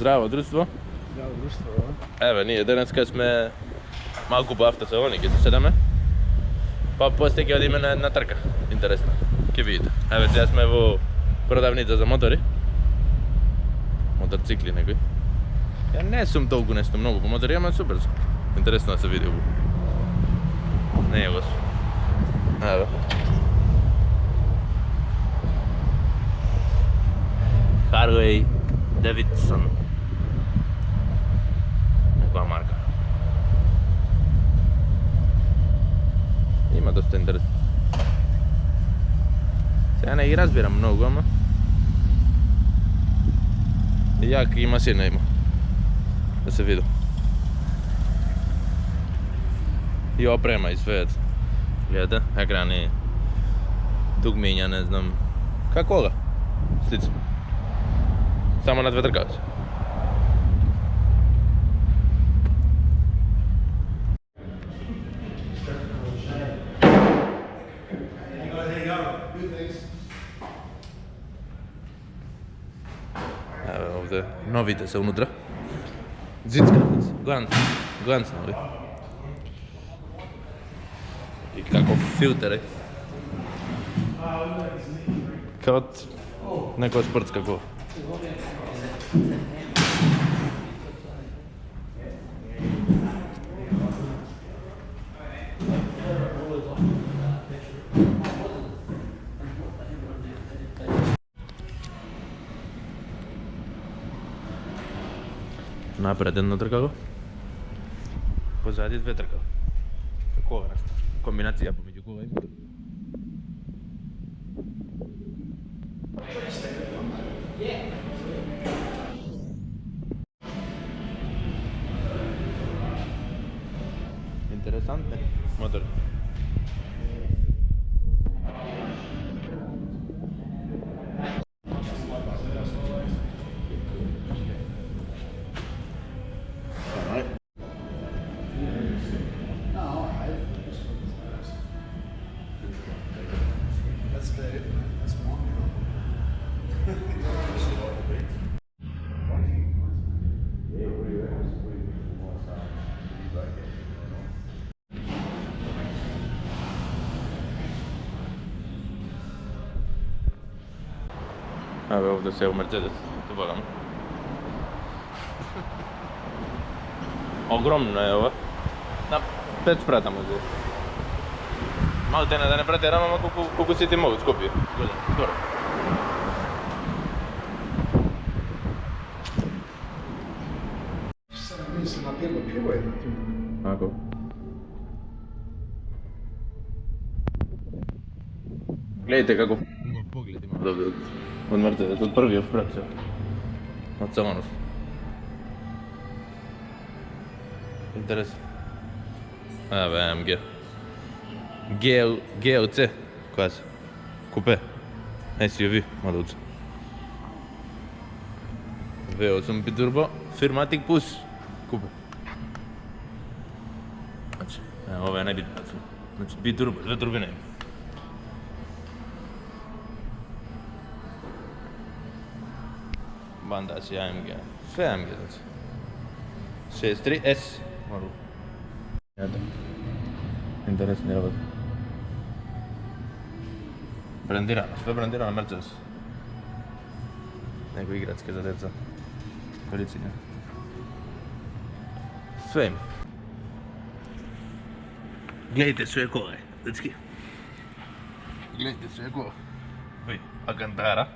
Zdravo, društvo. Zdravo, društvo. Evo, nije, danes kad sme malko po avtosalonike zasedame, pa posteke od imena na trka. Interesno, kje vidite. Evo, сега сме во продавница за мотори. Моторцикли некои. Ja ne sam толку nešto mnogo po motorima, je super. Interesno da se vidi ovo. Ne je vas. Evo. Harley Davidson. Nekova marka. Ima dosta interesno. Ja ne ih razbiram mnogo, ama jaki masina ima. Da se vidi. I oprema i sve. Gledajte, ekrani, dugminja, ne znam. Kako ga? Slično. Samo na dve trkavce. Evo ovdje, novite se unutra. Zickranac, glanc novi. I kako filtere. Kao neka sportska kola. Napred jedno trkalo, pozadnje dve trkalo. Kako je kombinacija pomeđu kola i motor. Interesantne motor. Evo ovdje se u Mercedes, tu pogledamo. Ogromno je ovo. Na 5 sprata može. Malo te da ne pretjeram, ama koliko si ti mogu Skopje. Gledaj, skoro. Sada mislim na pivo je. Ako? Gledajte kako pogled ima dobro od Mercedes, od prvi opratio. Od Samanov. Interesno. Evo AMG. GLC, koja se? Coupe. SUV, modelca. V8 biturbo, Firmatic Plus. Coupe. Znači, ovo je najbitnije. Znači, biturbo, dve turbine ima. Bandasi AMG, sve AMG znači. 63S model. Eto. Interesni robot. Brandirano, sve brandirano Mercedes. Neko igratske za djeca. Kolicinja. Sve ima. Gledajte sve kola, dečki. Gledajte sve kola. Alcantara.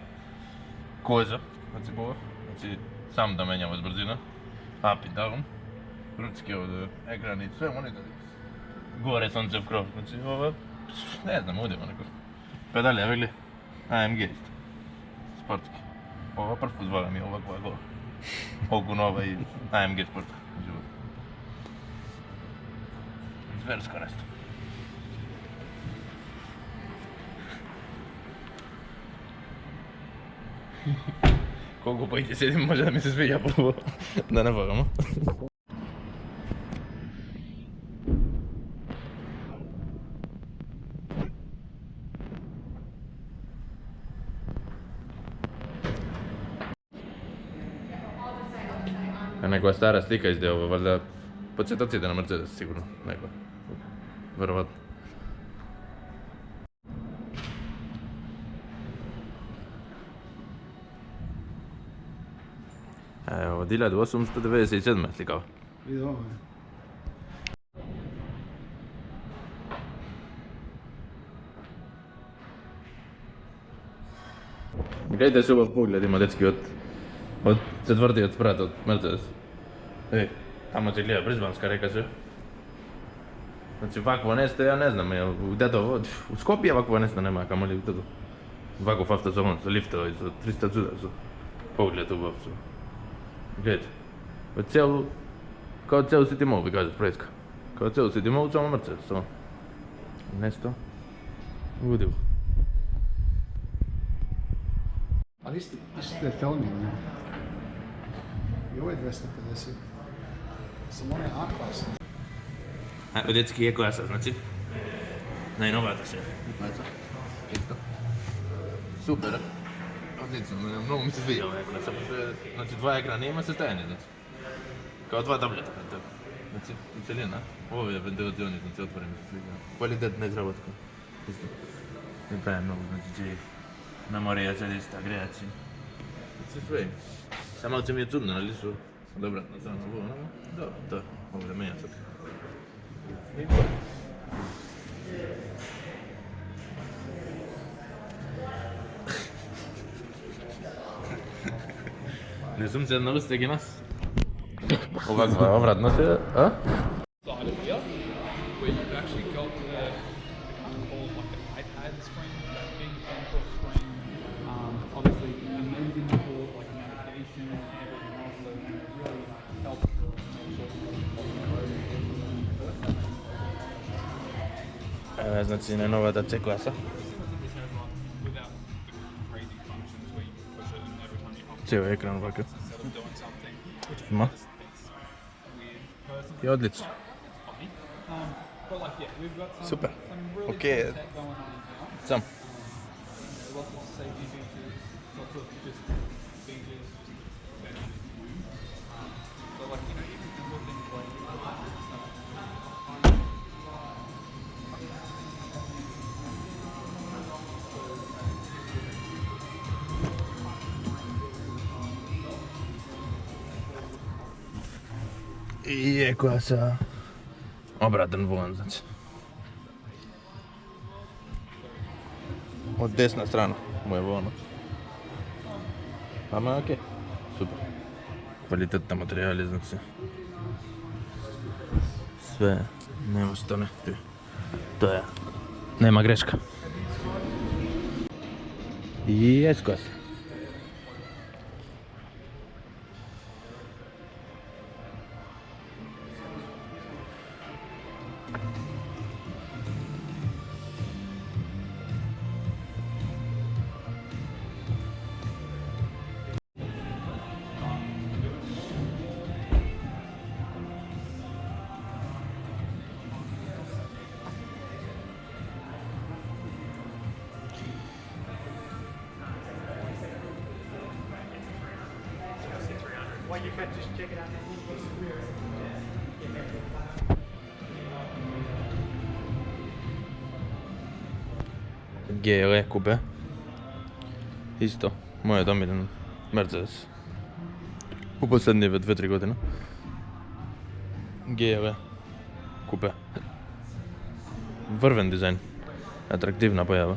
Koza. Znači ovo, znači sam da menjamo s brzina, up i down, ručke ovdje, ekrani, sve monitori, gore suncev krov, znači ovo, ne znam, udjeva neko. Pedalje, evo gledaj, AMG isto, sportski, ova prv put volim je ovakva gola, Ogun ova i AMG sportka, život. Zversko nešto. Koliko pa ih sjedim, može da mi se sviđa prvo, da ne vagamo. Nekakva stara slika iz ovo, valjda podsjetoci na Mercedes sigurno, neko. Verovatno. Evo, 1897 slikava. Vidi ovo. Gledajte se ovo pogled ima dečki od četvrti od sprata od Mercedes. Ej, tamo se gleda Brisbanska reka se. Znači ovakvo neste, ja ne znam, gdje to, u Skopje ovakvo neste nema, kamo li to. Ovako fafta za on, za liftova i za 300 cuda, za pogled u bavcu. Gledajte, kao cijelu City Mall bi kažeš preska. Kao cijelu City Mall, samo Mercedes, samo. Nesto. Uvidio. Ali isto je filming, ne? I ovo je 250. Samo onaj A-klasa. Evo dečki je klasa, znači. Najnovata se. Klasa. Isto. Super. Odlično, mnogo mi se sviđa ova klasa. Znači dva ekrana ima sastajanje, znači. Kao dva tableta. Znači, celina. Ovo je ventilacioni, znači otvoren mi se sviđa. Kvalitetna izraботka. Isto. Ne pravi mnogo, znači će namorija lista, grejaci. Znači sve. Samo mi je čudno na listu. Dobra, na stranu ovo, ono. Da, to. Ovdje menja sad. Ne sam se na ustegi nas. Ovakva obratno se, a? Side of here, where you've actually got the kind of called like an iPad screen, that big central screen. Obviously amazing for like navigation and everything else, so it really helps Evo, znači najnovata C-klasa. without the crazy functions where you push it and every time you hop Cijel ekran ovakav. instead of doing something which Ma. with personally I odlično. funny. But like yeah, we've got Super. some really Okay. cool tech going on here. Sam. Lots of safety features, lots of just features, just better view. So like, you know, even simple things like I E-klasa. Obratan volan, znači. Od desna strana mu je volan. Pa ma okej. Super. Kvalitetna materijali, znači. Sve, nema što ne. To je. Nema greška. I S-klasa. GLE Coupe. Isto, moj je omiljen Mercedes. U posljednje 2-3 godine. GLE Coupe. Vrven dizajn. Atraktivna pojava.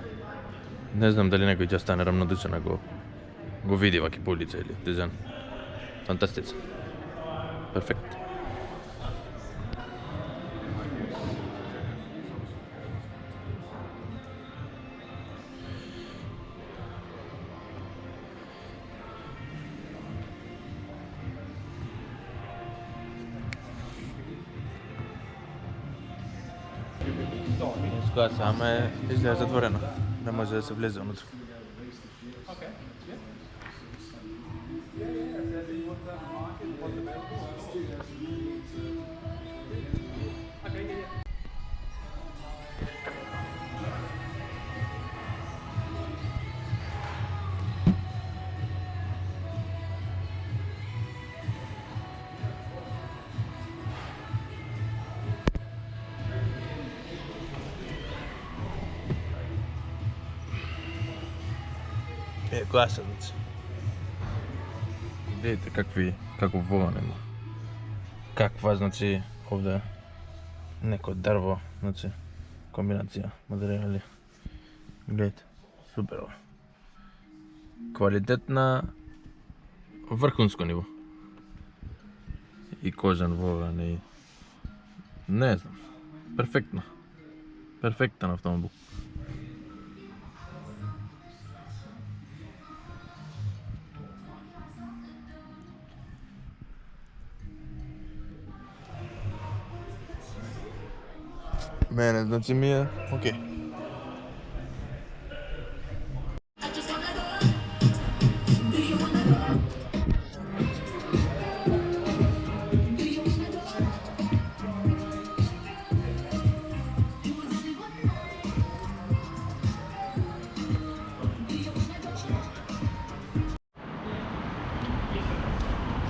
Ne znam da li neko će stane ravnodušan ako go vidi ovakve police ili dizajn. Fantastično. Perfekt. S-klasa, ama je izgleda zatvorena. Ne može da se vleze unutra. klasa, znači. Vidite kakvu volan ima. Kakva, znači, ovdje neko drvo, znači, kombinacija materijali. Gledajte, super ovo. Kvalitetna, vrhunsko nivo. I kožan volan i... ne znam, perfektno. Perfektan automobil. Mene, znači mi je okej.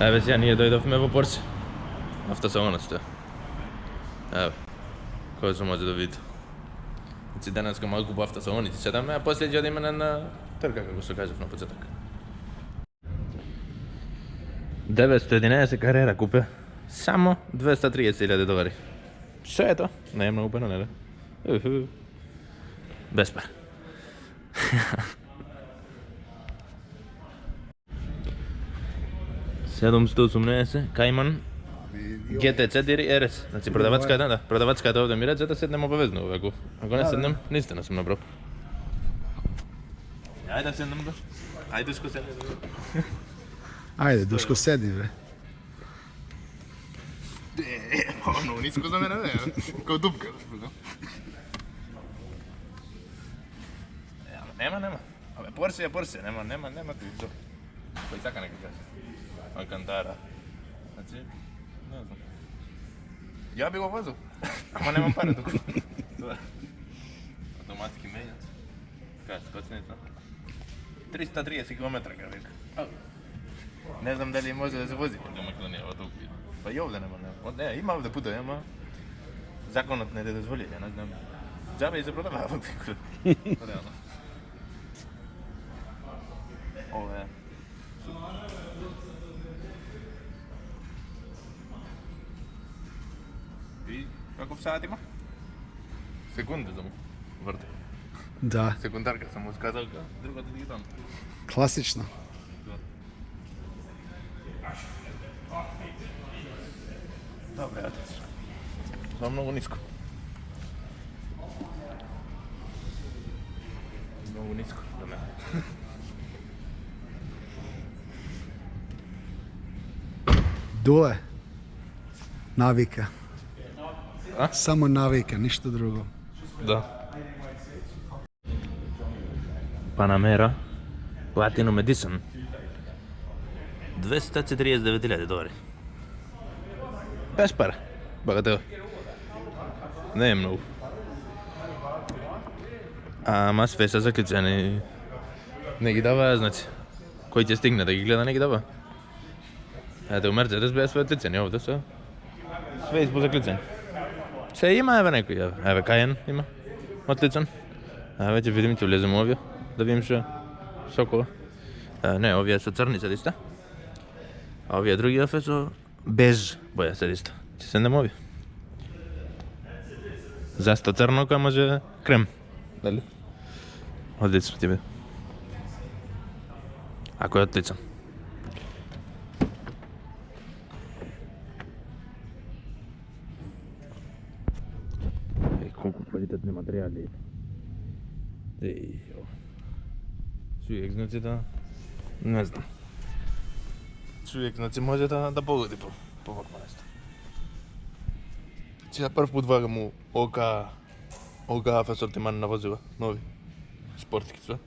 Evo сега ние дојдовме во Порше. Автосалонот е. Evo, кој се може да види. Значи денеска малку по автосалоните седаме, а после ќе одиме на трка, како се кажав на почеток. 911 Carrera купе. Само 230.000 долари. Што е тоа? Не е многу пено, нели? Без пар. $718 Cayman GT4 RS. Значи продавачката, да, продавачката овде ми рече да седнем обавезно овако. Ако не седнем, наистина сум набрав. Ајде да седнем бе. Ајде Душко седнем. Ajde, Duško, sedi, bre. Много ниско за мене, не, као дупка. Нема. Абе, Порше, нема ти то. Кој сака нека каже. Алкантара. Значи, не знам. Ја би го возил, ама немам пари туку. Автоматски менјач. Кажа, скочница. 330 км, века. Не знам дали може да се вози до Македонија во толку. Па и овде нема. Не, има овде путеви, ама законот не те дозволи, ја не знам. Џабе и се продава во пикот. Реално. Ове. И каков саат има? Секунда за му врти. Da, Секундарка sam mu skazal, другата дигитална. klasično. Dobre, отец. Samo mnogo nisko. Mnogo nisko za mene. Dule. Navika. A? Samo navika, ništa drugo. Da. Panamera Platinum Edition. $249. Без пара. Багател. Не е много. Ама све са заклучени. Не ги дава, значи. Кој ќе стигне да ги гледа, не ги дава. Ето, Мерцедес беа све отличени, овде са. Све испозаклучени. Се има, еве некој, еве Каен има. Отличен. Еве ќе видим, ќе влеземе овие. Да видим што сокола. Не, овие со црни седиста. А овие други овие со беж боја седиста. Ќе седнем овие. Засто црно, која може крем. Дали? Одлично ти биде. Ако е отличен. Колку квалитетни материјали. Човек, значи да... Не знам. Човек, значи може да погоди по ваква нешто. Че ја прв пут вагам у ОКА асортиман на возила, нови. Спортики све.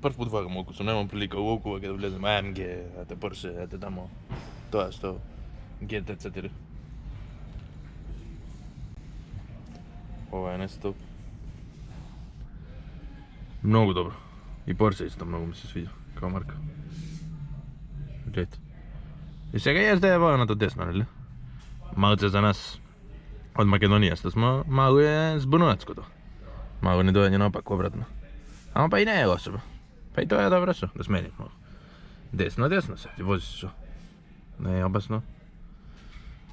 Прв пут вагам оку, немам прилика у оку да влезем AMG, ете Porsche, ете тамо тоа што GT4. Ова е нешто многу добро. И Porsche исто многу ми се свиѓа, као марка. Гледайте. И сега јазда е војаната десно, нели? Малце за нас од Македонија што смо, малу е збунувачкото. Малу не дојање наопак обратно. Ама па и не е лошо, бе. Pa i to je dobro što, da smenim malo. Desno sad, voziš što. Ne je opasno.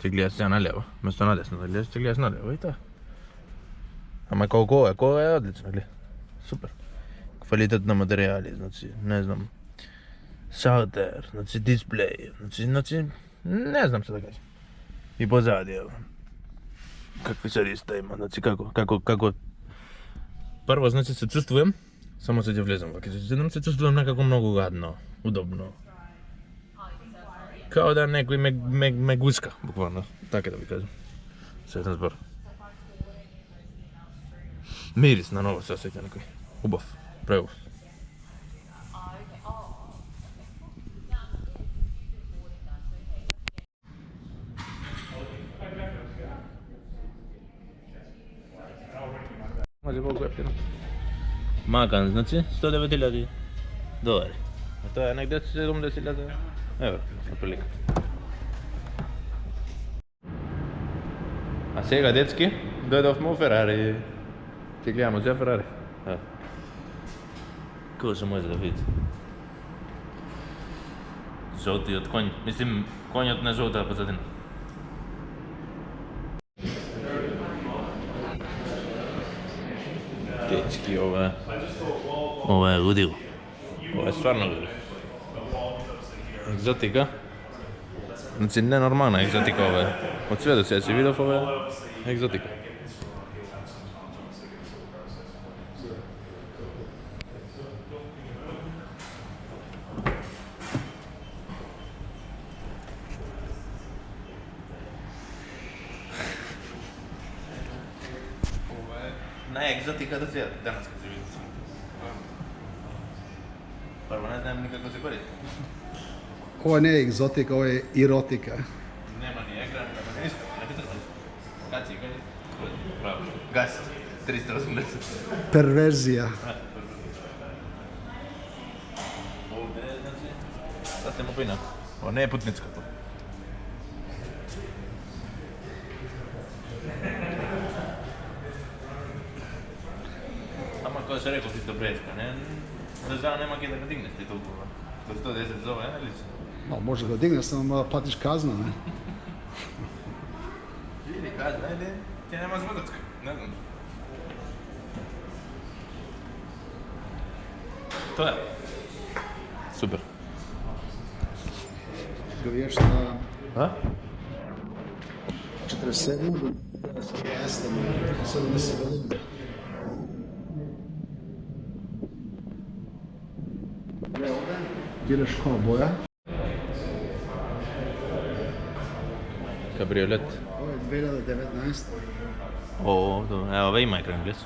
Ti gledaš se na lijevo, mjesto na desno, ti gledaš na lijevo i to. Ama kao kola je odlično, gledaj. Super. Kvalitetno materijali, znači, ne znam. Šalter, znači display, znači, ne znam što da kažem. I pozadje, evo. Kakvi serista ima, znači kako... Prvo, znači se čustvujem, samo sad je vlezam, se čustvujem nekako mnogo gadno, udobno. Kao da neko me guska, bukvalno, tako da bi kažem. Sretan zbor. Miris na novo se osjeća neki. Ubav, preubav. Može koliko jeftino. Makan, znači 109.000 dolari. A to je nek 70.000 euro, otprilike. A сега, детски, дойдохме у Ферари. Ти гледаме взе Ферари. Какво ще може да видите? Жълтият конь. Мислим, конят на жълта позадина. Dečki, ovo je ludilo. Ovo je stvarno ludilo. Egzotika. Znači, nenormalna egzotika ovo je. Od sve do sve si vidio, ovo je egzotika. Najegzotika do svijeta, danas kad se vidim. Prvo ne znam nikako se koristi. Ovo je ne egzotika, ovo je erotika. Nema ni ekran, nema ništa, ne pitao sam. Kad si, bravo, gas, 380. Perverzija. Ovdje je, znači, sad se mu pina. Ovo ne je putnicka to. Kao što rekao ti to preska, ne? Država nema gdje da ga digneš ti toliko. To 110 zove, ne lično? No, može ga digneš, samo platiš kaznu, ne? Ili kazna, ili ti nema zvodocka, ne znam. To je. Super. Goviješ na... A? 47, 70 godina. Biraš koja boja? Kabriolet. Ovo je 2019. O, dobro. Evo, ove ima ekran gdje su.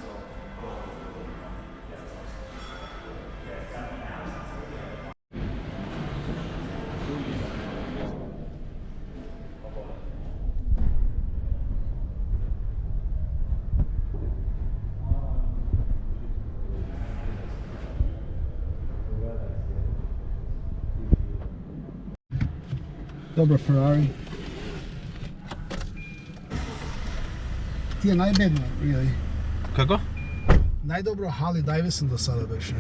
Dobro, Ferrari. Ti je najbedno, ili? Kako? Najdobro Harley Davidson do sada beše.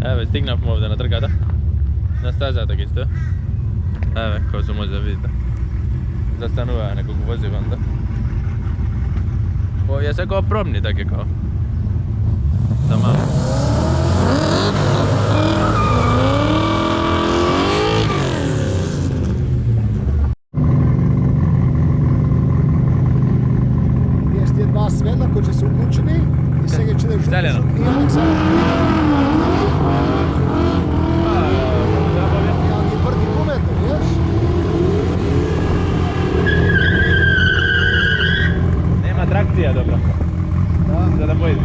Evo, stignemo ovdje na trgata. Na stazatak isto. Evo, kao što možete vidjeti. Zastanuje nekog vozi vanda. Ovo je sve kao probni, tak je kao. Da malo. Vidiš ti dva svetla koji će se uključeni i svega će da žutiš. Zeleno. I ovak sad. Ja mi vrti pometno, vidiš? Nema trakcija dobro. Da. Da pojedi.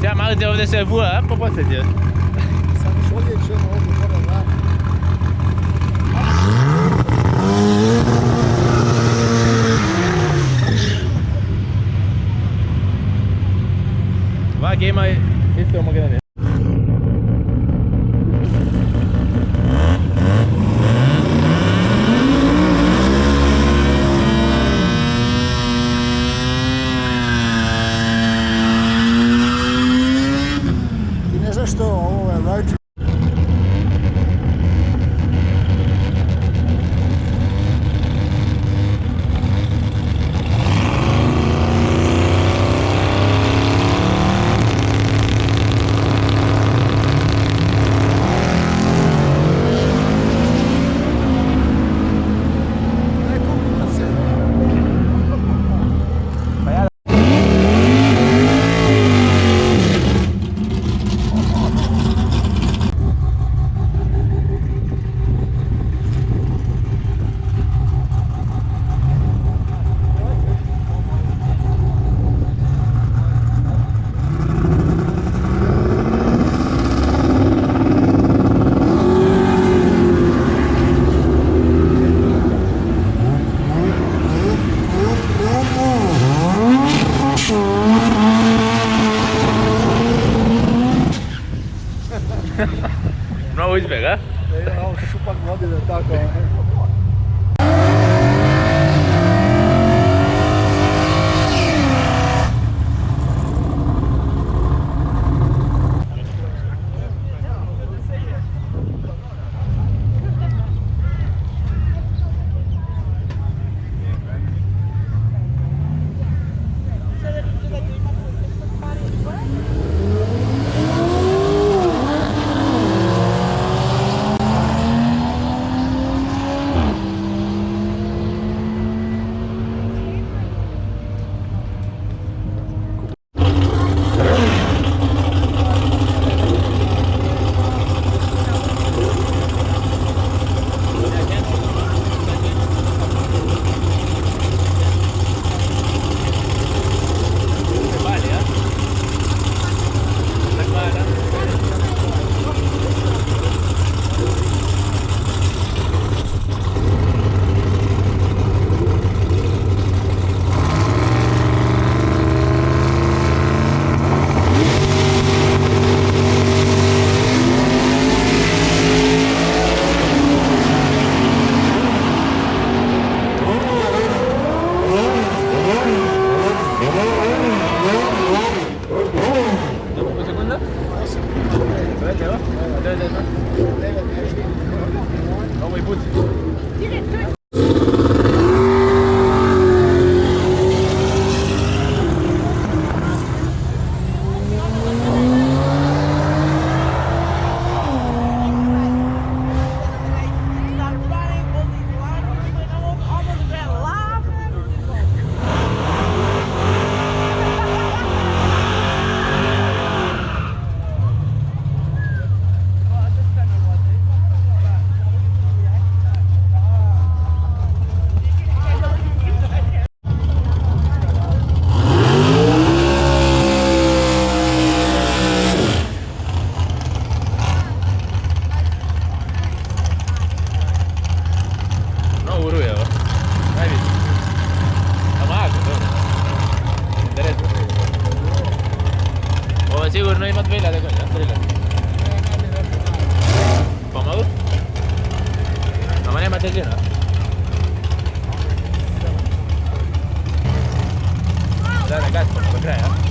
Сега малите ovdje se vuja, po podsjetio. Sad još ovdje ćemo ovdje gore, da. Ovak ima isto homogenije. Ovo šupak vodi da tako. Sigurno ima 2000 konja, 3000. Pomalo? Ama nema težina. Da, gas do kraja.